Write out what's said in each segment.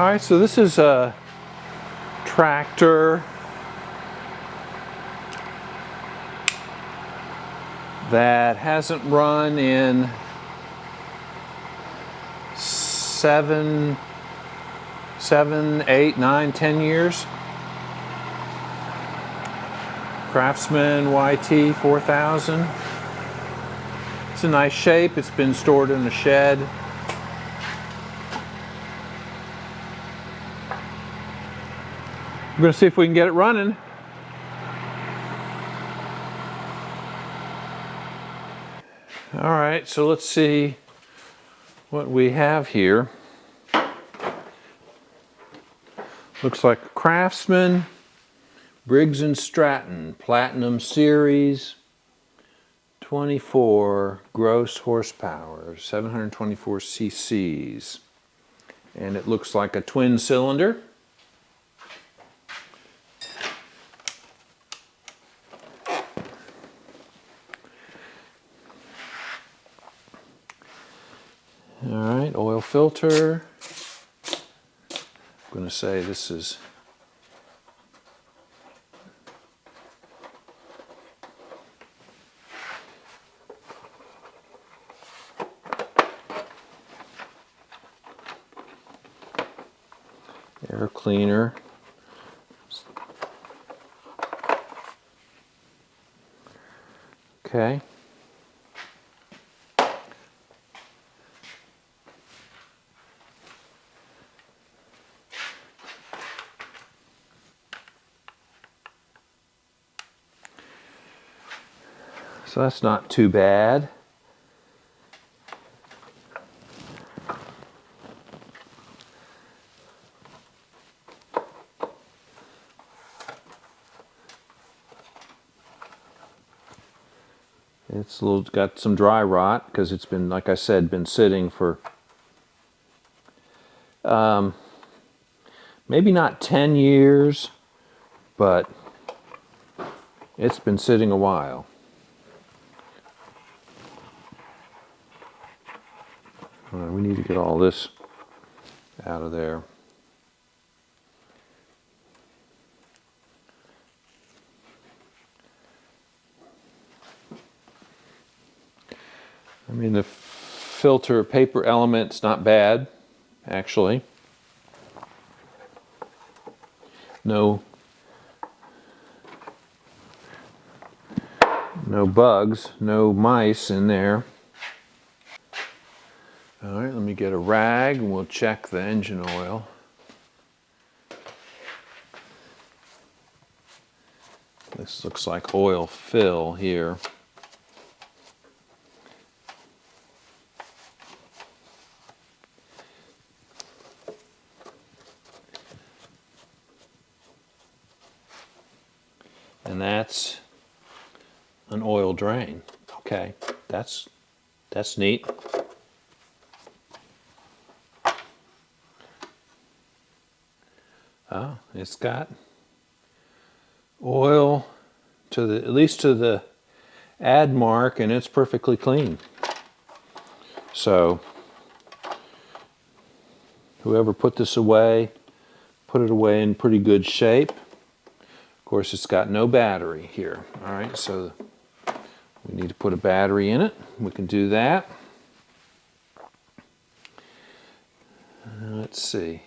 All right, so this is a tractor that hasn't run in 7, 8, 9, 10 years. Craftsman YT 4000. It's a nice shape. It's been stored in a shed. We're going to see if we can get it running. All right, so let's see what we have here. Looks like a Craftsman Briggs & Stratton Platinum Series 24 gross horsepower, 724 cc's. And it looks like a twin cylinder. All right, oil filter. I'm going to say this is air cleaner. Okay. So that's not too bad. It's got some dry rot because it's been, like I said, been sitting for maybe not 10 years, but it's been sitting a while. All right, we need to get all this out of there. I mean, the filter paper element's not bad, actually. No bugs, no mice in there. All right, let me get a rag and we'll check the engine oil. This looks like oil fill here. And that's an oil drain. Okay, that's neat. Oh, it's got oil to the, at least to the add mark, and it's perfectly clean. So whoever put this away, put it away in pretty good shape. Of course, it's got no battery here. All right, so we need to put a battery in it. We can do that. Let's see.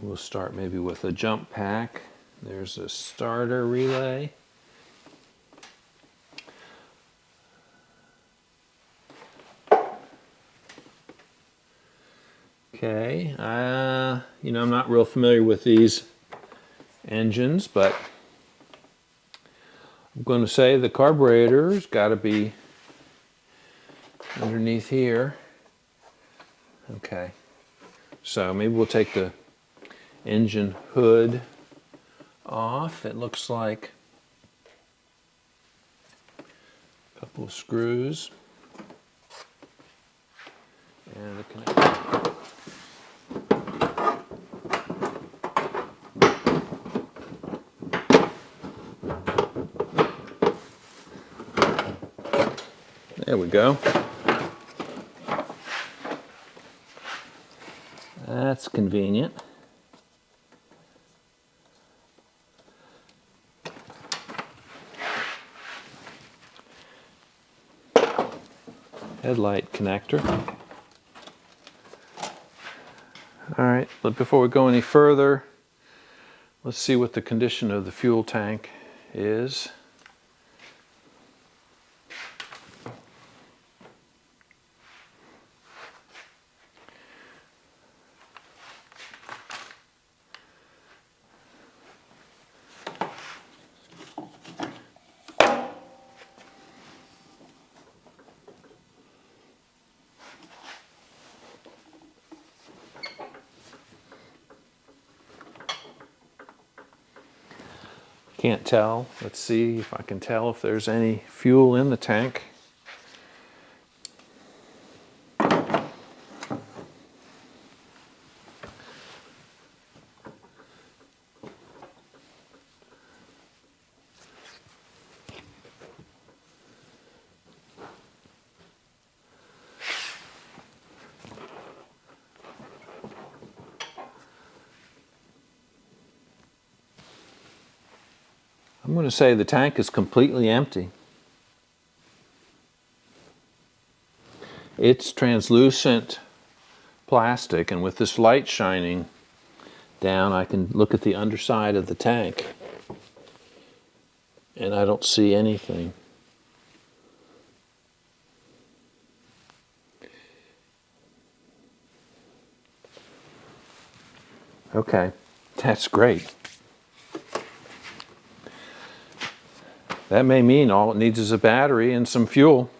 We'll start maybe with a jump pack. There's a starter relay. Okay, you know, I'm not real familiar with these engines, but I'm going to say the carburetor's got to be underneath here. Okay, so maybe we'll take the engine hood off. It looks like a couple of screws and the connector. There we go. That's convenient. Headlight connector. All right, but before we go any further, let's see what the condition of the fuel tank is. Can't tell. Let's see if I can tell if there's any fuel in the tank. I'm going to say the tank is completely empty. It's translucent plastic, and with this light shining down, I can look at the underside of the tank, and I don't see anything. Okay, that's great. That may mean all it needs is a battery and some fuel.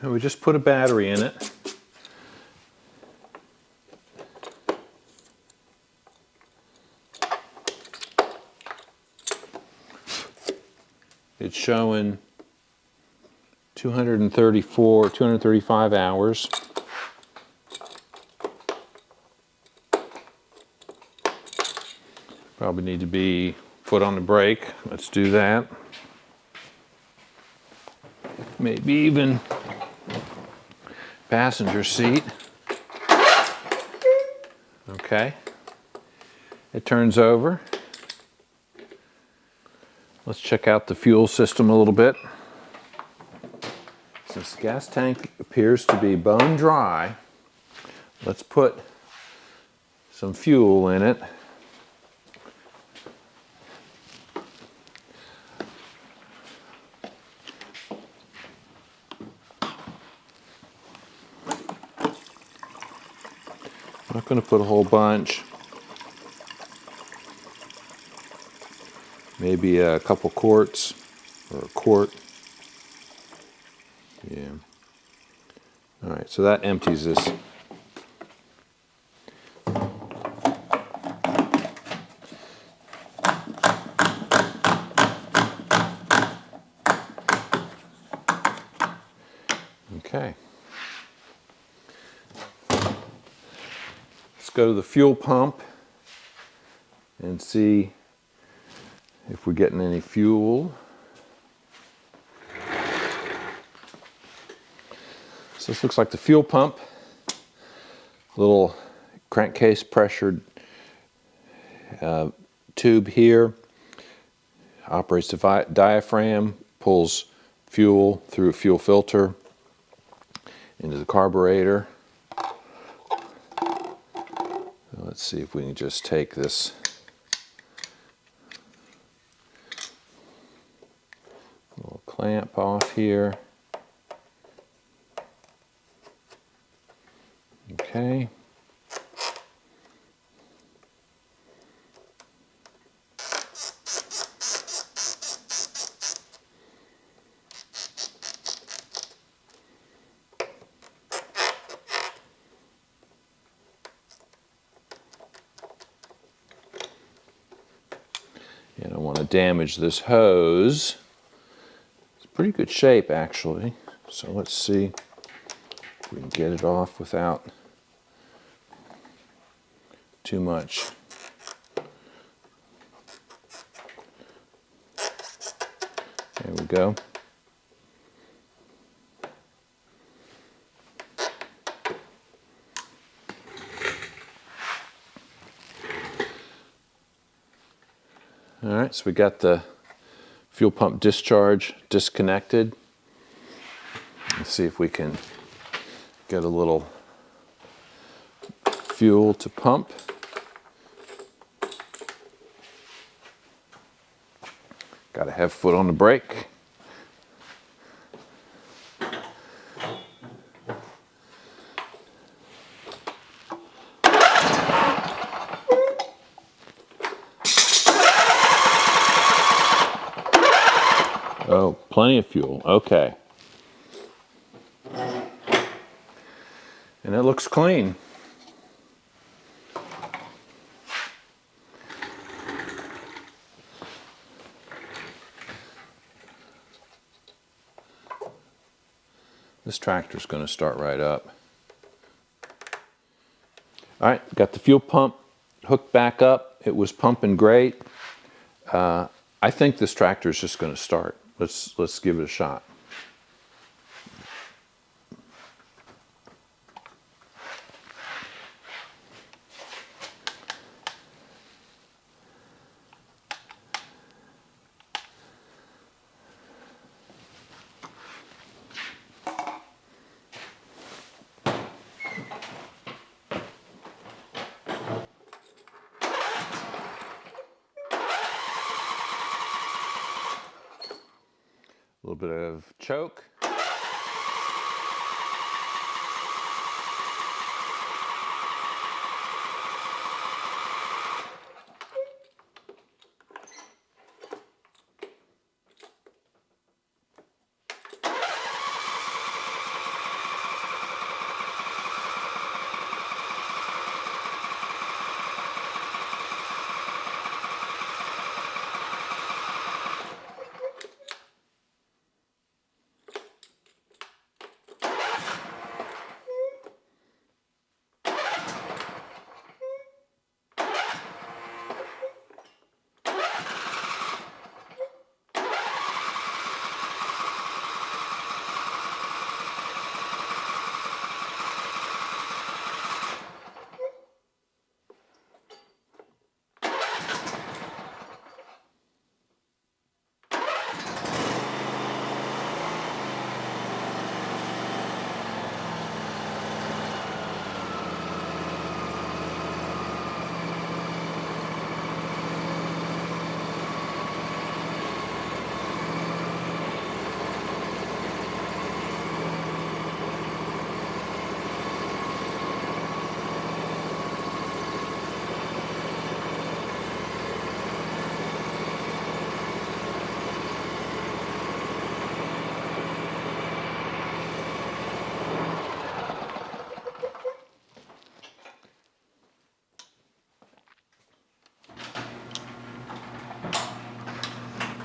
And we just put a battery in it. It's showing 235 hours. Probably need to be foot on the brake. Let's do that. Maybe even passenger seat. Okay. It turns over. Let's check out the fuel system a little bit. Since the gas tank appears to be bone dry, let's put some fuel in it. I'm not going to put a whole bunch. Maybe a couple quarts or a quart. Yeah. All right, so that empties this. go to the fuel pump and see if we're getting any fuel. So this looks like the fuel pump. Little crankcase pressured tube here. Operates the diaphragm, pulls fuel through a fuel filter into the carburetor. Let's see if we can just take this little clamp off here. Okay. You don't want to damage this hose. It's pretty good shape actually. So let's see if we can get it off without too much. There we go. All right, so we got the fuel pump discharge disconnected. Let's see if we can get a little fuel to pump. Got to have foot on the brake. Oh, plenty of fuel. Okay. And it looks clean. This tractor's going to start right up. All right, got the fuel pump hooked back up. It was pumping great. I think this tractor is just going to start. Let's give it a shot. A little bit of choke.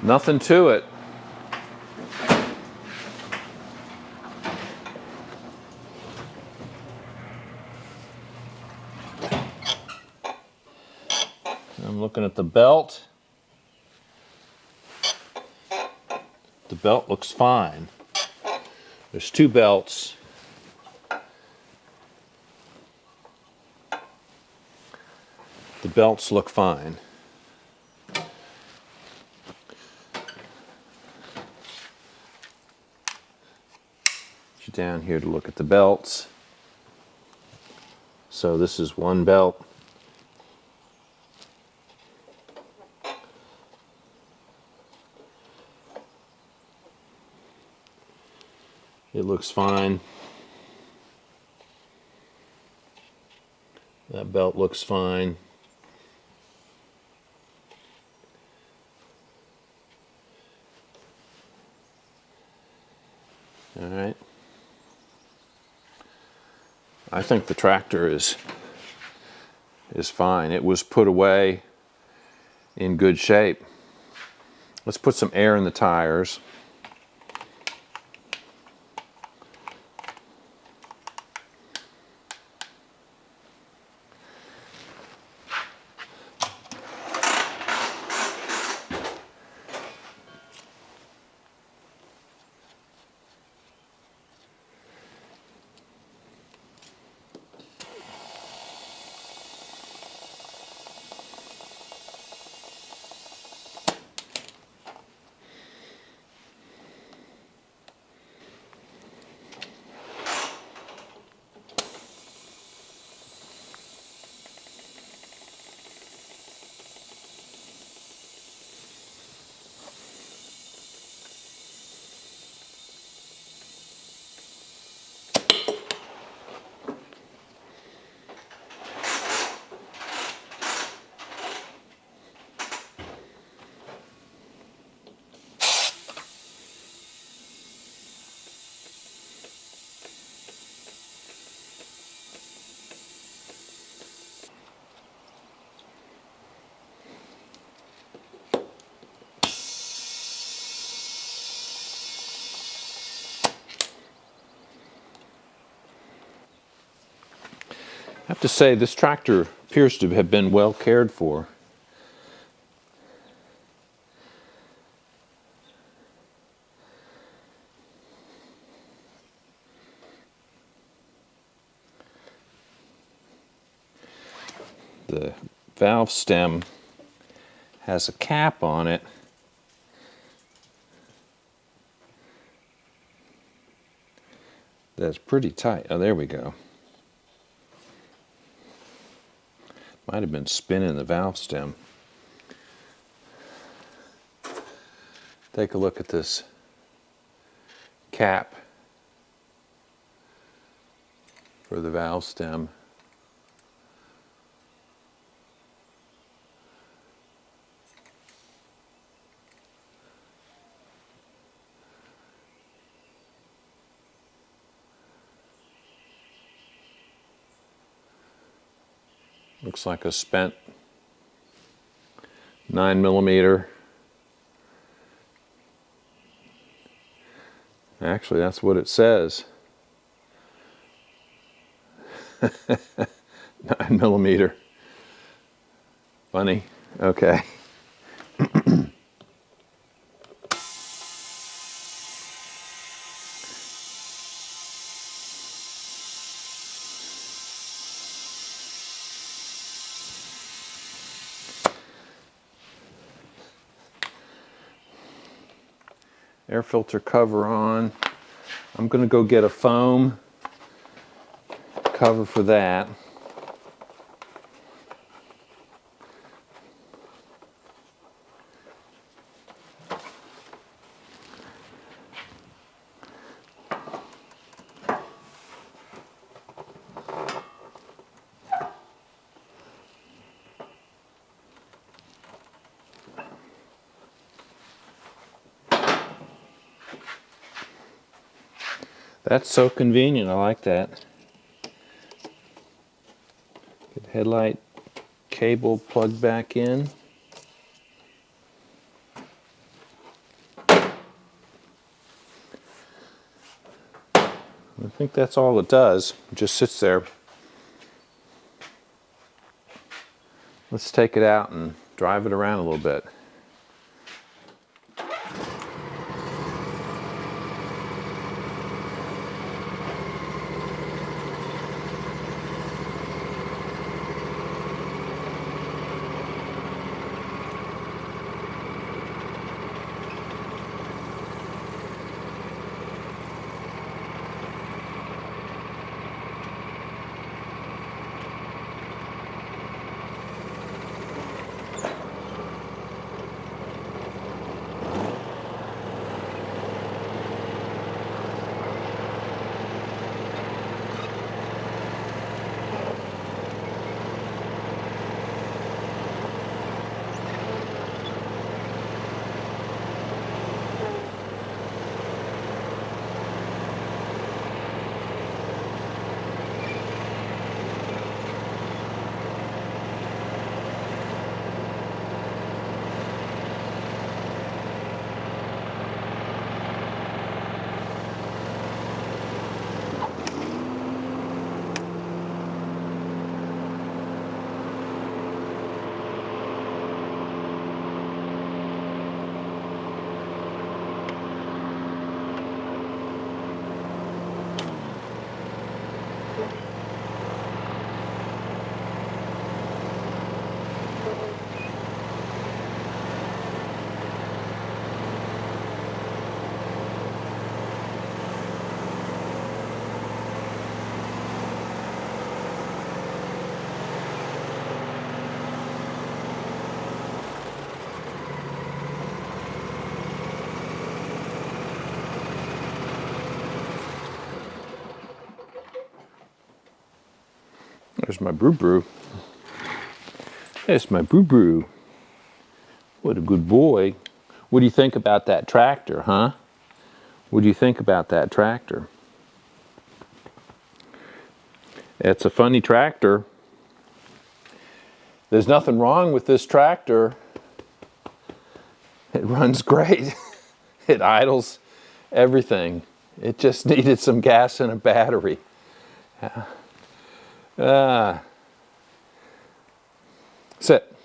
Nothing to it. I'm looking at the belt. The belt looks fine. There's two belts. The belts look fine. Get down here to look at the belts. So this is one belt. It looks fine. That belt looks fine. All right. I think the tractor is fine. It was put away in good shape. Let's put some air in the tires. I have to say, this tractor appears to have been well cared for. The valve stem has a cap on it. That's pretty tight. Oh, there we go. Might have been spinning the valve stem. Take a look at this cap for the valve stem. Looks like a spent 9mm. Actually, that's what it says. 9mm. Funny. Okay. Air filter cover on. I'm going to go get a foam cover for that. That's so convenient. I like that. Get the headlight cable plugged back in. I think that's all it does. It just sits there. Let's take it out and drive it around a little bit. There's my Brew Brew. There's my Brew Brew. What a good boy. What do you think about that tractor, huh? What do you think about that tractor? It's a funny tractor. There's nothing wrong with this tractor. It runs great. It idles everything. It just needed some gas and a battery. Sit.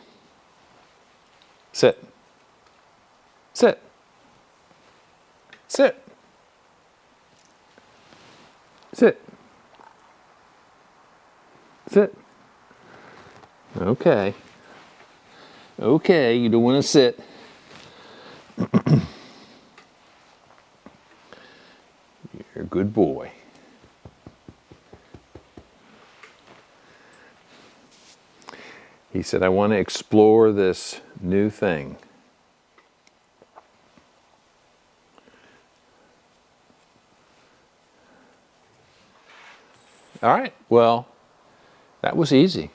Sit. Sit. Sit. Sit. Sit. Okay. Okay, you don't want to sit. You're a good boy. He said, I want to explore this new thing. All right, well, that was easy.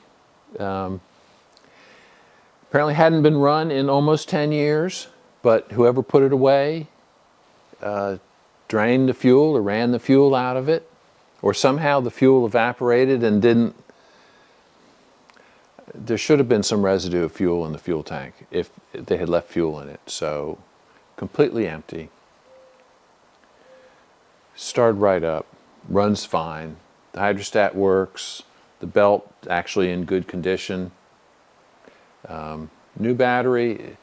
Apparently hadn't been run in almost 10 years, but whoever put it away drained the fuel or ran the fuel out of it, or somehow the fuel evaporated and didn't. There should have been some residue of fuel in the fuel tank if they had left fuel in it. So completely empty. Started right up, runs fine. The hydrostat works. The belt actually in good condition. New battery,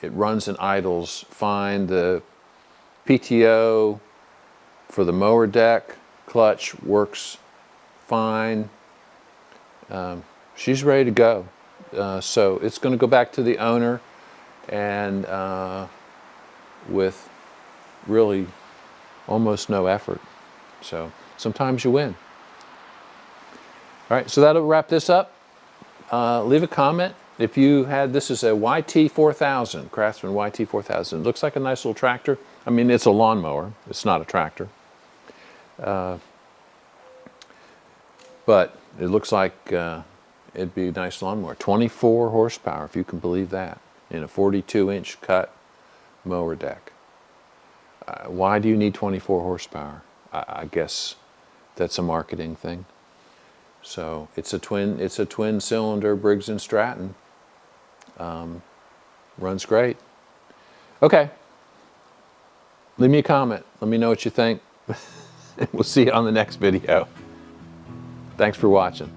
it runs and idles fine. The PTO for the mower deck clutch works fine. She's ready to go. So it's going to go back to the owner, and with really almost no effort. So sometimes you win. All right, so that'll wrap this up. Leave a comment if you had, this is a YT4000, Craftsman YT4000. It looks like a nice little tractor. I mean, it's a lawnmower. It's not a tractor. But it looks like it'd be a nice lawnmower. 24 horsepower, if you can believe that, in a 42-inch cut mower deck. Why do you need 24 horsepower? I guess that's a marketing thing. So it's a twin cylinder Briggs & Stratton. Runs great. Okay. Leave me a comment. Let me know what you think. We'll see you on the next video. Thanks for watching.